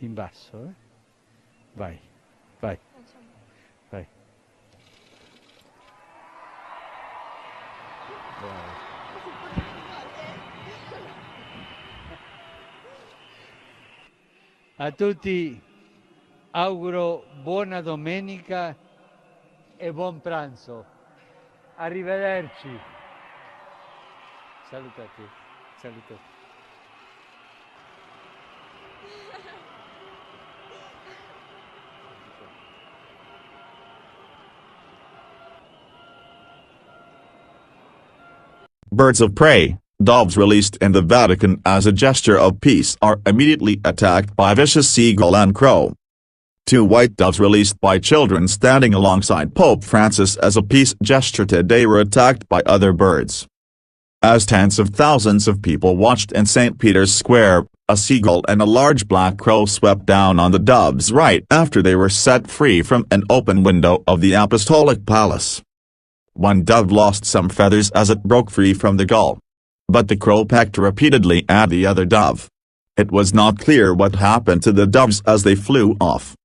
in basso, eh? Vai, vai, vai. Bravo. A tutti auguro buona domenica e buon pranzo. Arrivederci. Salutate, salutate. Birds of prey, doves released in the Vatican as a gesture of peace, are immediately attacked by vicious seagull and crow. 2 white doves released by children standing alongside Pope Francis as a peace gesture today were attacked by other birds. As tens of thousands of people watched in St. Peter's Square, a seagull and a large black crow swept down on the doves right after they were set free from an open window of the Apostolic Palace. One dove lost some feathers as it broke free from the gull. But the crow pecked repeatedly at the other dove. It was not clear what happened to the doves as they flew off.